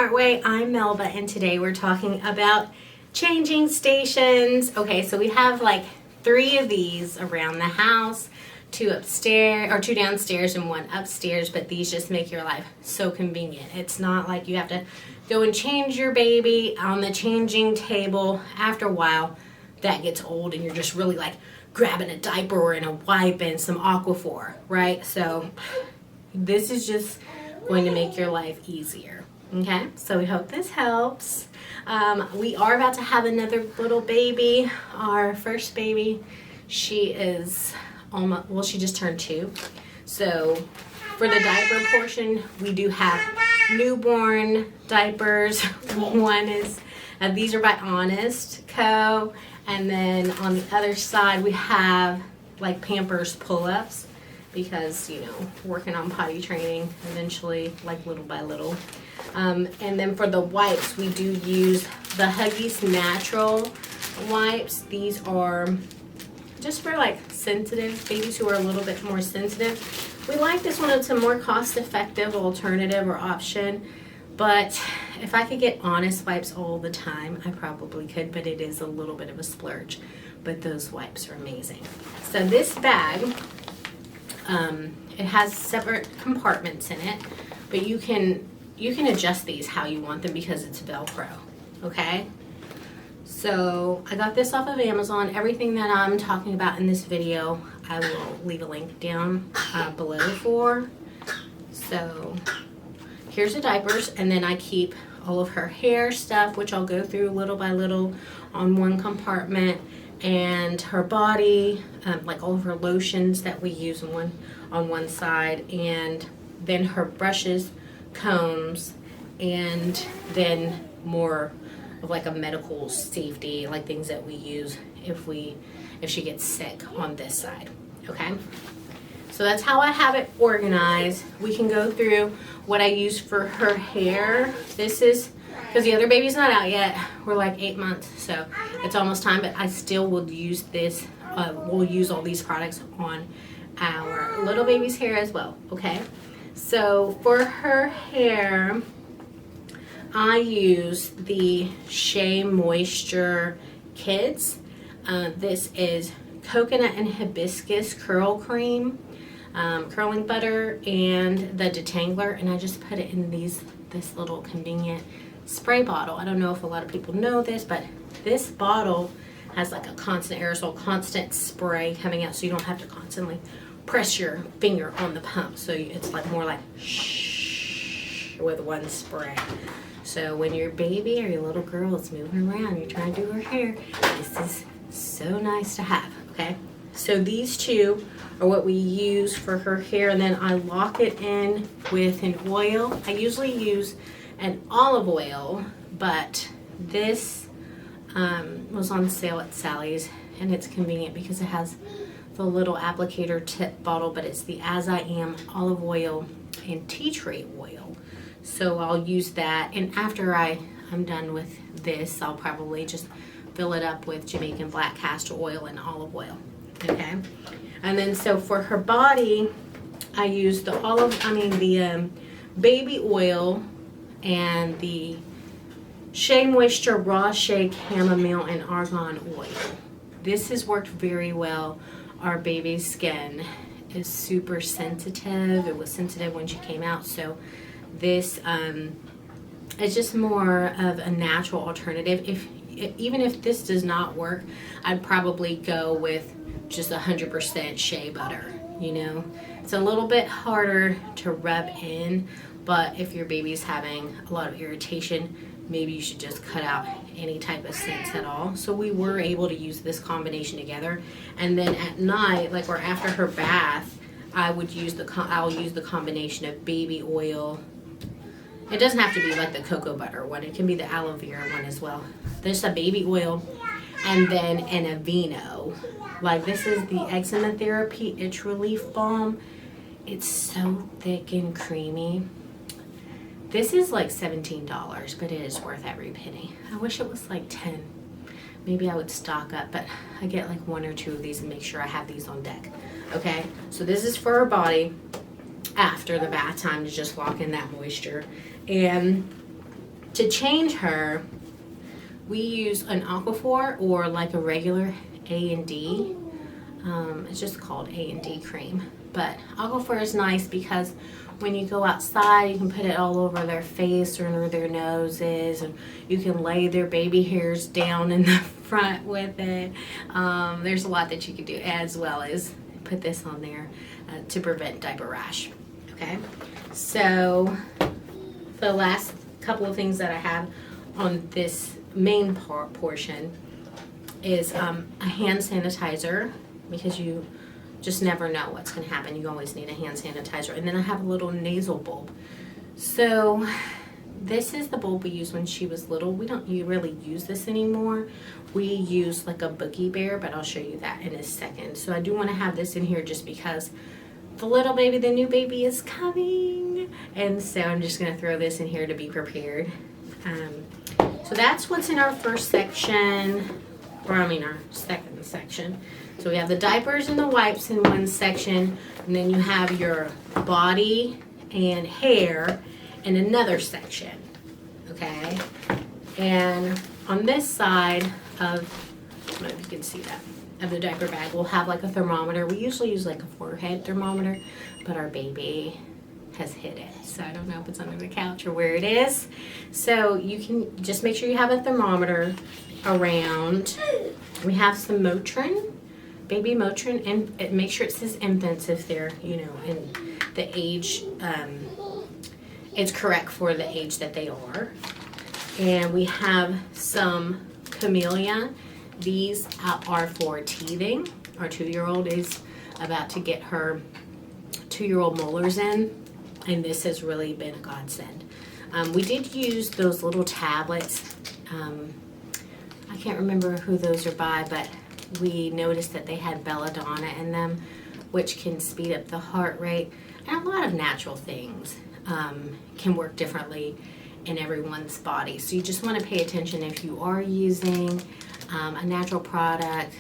Smart Way. I'm Melba, and today we're talking about changing stations. Okay, so we have like 3 of these around the house, 2 upstairs or 2 downstairs and 1 upstairs, but these just make your life so convenient. It's not like you have to go and change your baby on the changing table. After a while, that gets old and you're just really like grabbing a diaper and a wipe and some Aquaphor, right? So this is just going to make your life easier. Okay, so we hope this helps. We are about to have another little baby. Our first baby, she is almost, well, she just turned 2. So for the diaper portion, we do have newborn diapers. One is, these are by Honest Co. And then on the other side, we have like Pampers pull-ups because, you know, working on potty training eventually, like little by little. And then for the wipes, we do use the Huggies Natural wipes. These are just for like sensitive babies who are a little bit more sensitive. We like this one. It's a more cost-effective alternative or option. But if I could get Honest wipes all the time, I probably could, but it is a little bit of a splurge. But those wipes are amazing. So this bag, it has separate compartments in it, but you can adjust these how you want them because it's Velcro, okay? So I got this off of Amazon. Everything that I'm talking about in this video, I will leave a link down below for. So here's the diapers, and then I keep all of her hair stuff, which I'll go through little by little on one compartment, and her body, like all of her lotions that we use on one side, and then her brushes, combs, and then more of like a medical safety, like things that we use if she gets sick on this side. Okay, so that's how I have it organized. We can go through what I use for her hair. This is because the other baby's not out yet. We're like 8 months, so it's almost time, but I still will use this. We'll use all these products on our little baby's hair as well. Okay, so for her hair, I use the Shea Moisture Kids. This is coconut and hibiscus curl cream, curling butter, and the detangler, and I just put it in this little convenient spray bottle. I don't know if a lot of people know this, but this bottle has like a constant aerosol, constant spray coming out, so you don't have to constantly press your finger on the pump. So it's like more like shh with one spray. So when your baby or your little girl is moving around, you're trying to do her hair, this is so nice to have. Okay, so these 2 are what we use for her hair, and then I lock it in with an oil. I usually use an olive oil, but this was on sale at Sally's, and it's convenient because it has the little applicator tip bottle, but it's the As I Am olive oil and tea tree oil. So I'll use that, and after I'm done with this, I'll probably just fill it up with Jamaican black castor oil and olive oil. Okay, and then so for her body, I use the baby oil and the Shea Moisture Raw Shea Chamomile and Argan oil. This has worked very well. Our baby's skin is super sensitive. It was sensitive when she came out, so this is just more of a natural alternative. Even if this does not work, I'd probably go with just 100% shea butter. You know, it's a little bit harder to rub in, but if your baby's having a lot of irritation, maybe you should just cut out any type of scents at all. So we were able to use this combination together, and then at night, like or after her bath, I'll use the combination of baby oil. It doesn't have to be like the cocoa butter one. It can be the aloe vera one as well. There's a baby oil, and then an Aveeno. Like this is the Eczema Therapy Itch Relief Balm. It's so thick and creamy. This is like $17, but it is worth every penny. I wish it was like 10. Maybe I would stock up, but I get like 1 or 2 of these and make sure I have these on deck. Okay, so this is for her body after the bath time to just lock in that moisture. And To change her, we use an Aquaphor or like a regular A&D. It's just called A&D cream. But Aquaphor is nice because when you go outside, you can put it all over their face or under their noses, and you can lay their baby hairs down in the front with it. There's a lot that you can do, as well as put this on there to prevent diaper rash. Okay, so the last couple of things that I have on this main portion is a hand sanitizer, because you just never know what's going to happen. You always need a hand sanitizer. And then I have a little nasal bulb. So this is the bulb we used when she was little. We don't really use this anymore. We use like a Boogie Bear, but I'll show you that in a second. So I do want to have this in here just because the little baby, the new baby, is coming. And so I'm just going to throw this in here to be prepared. So that's what's in our first section, or I mean our second section. So we have the diapers and the wipes in one section, and then you have your body and hair in another section, okay? And on this side of, I don't know if you can see that, of the diaper bag, we'll have like a thermometer. We usually use like a forehead thermometer, but our baby has hid it. So I don't know if it's under the couch or where it is. So you can just make sure you have a thermometer around. We have some Motrin, baby Motrin, and make sure it says infants if they're, you know, in the age, it's correct for the age that they are. And we have some Camellia. These are for teething. Our 2-year-old is about to get her 2-year-old molars in, and this has really been a godsend. We did use those little tablets. I can't remember who those are by, but we noticed that they had belladonna in them, which can speed up the heart rate. And a lot of natural things can work differently in everyone's body. So you just want to pay attention if you are using a natural product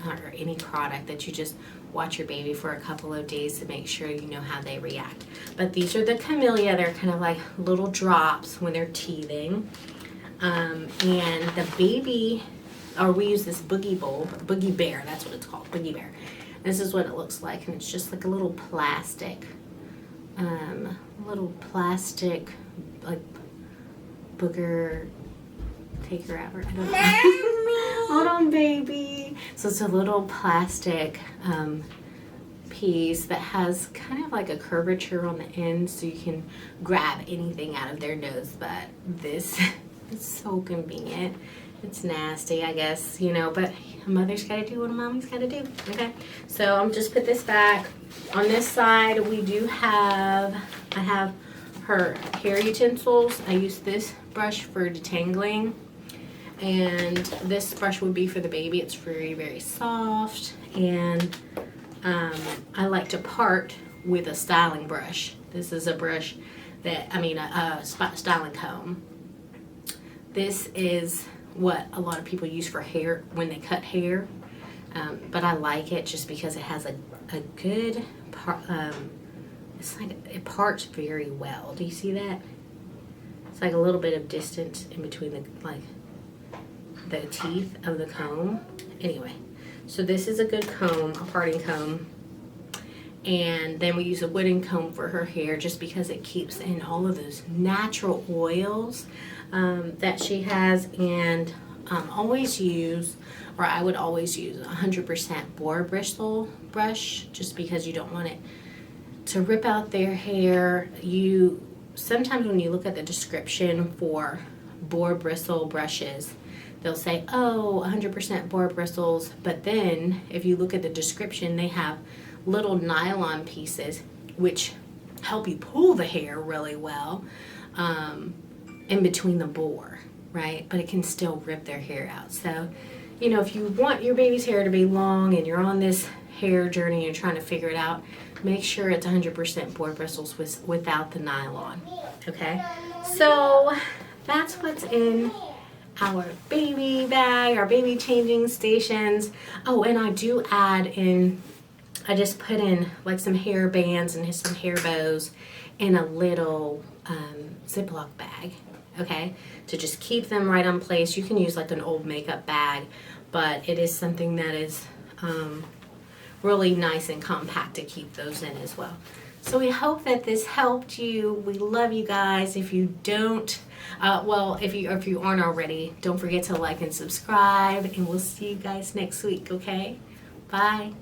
or any product, that you just watch your baby for a couple of days to make sure you know how they react. But these are the Camellia. They're kind of like little drops when they're teething. And the baby, or we use this Boogie Bear, that's what it's called, Boogie Bear. This is what it looks like, and it's just like a little plastic, like booger taker out. I don't know. Hold on, baby. So it's a little plastic piece that has kind of like a curvature on the end, so you can grab anything out of their nose. But this is so convenient. It's nasty, I guess, you know, but a mother's got to do what a mommy's got to do. Okay, so I'm just put this back. On this side, we do have, I have her hair utensils. I use this brush for detangling, and this brush would be for the baby. It's very, very soft, and I like to part with a styling brush. This is a brush that, a styling comb. This is what a lot of people use for hair when they cut hair, but I like it just because it has a good part. It's like it parts very well. Do you see that? It's like a little bit of distance in between the teeth of the comb. Anyway, so this is a good comb, a parting comb. And then we use a wooden comb for her hair just because it keeps in all of those natural oils that she has. And always use, or I would always use 100% boar bristle brush, just because you don't want it to rip out their hair. Sometimes when you look at the description for boar bristle brushes, they'll say, oh, 100% boar bristles, but then if you look at the description, they have little nylon pieces which help you pull the hair really well in between the boar, right? But it can still rip their hair out. So, you know, if you want your baby's hair to be long and you're on this hair journey and you're trying to figure it out, make sure it's 100% boar bristles without the nylon, okay? So that's what's in our baby bag, our baby changing stations. Oh, and I do add in, I just put in like some hair bands and some hair bows in a little Ziploc bag, okay? To just keep them right on place. You can use like an old makeup bag, but it is something that is really nice and compact to keep those in as well. So we hope that this helped you. We love you guys. If you don't, if you aren't already, don't forget to like and subscribe, and we'll see you guys next week, okay? Bye.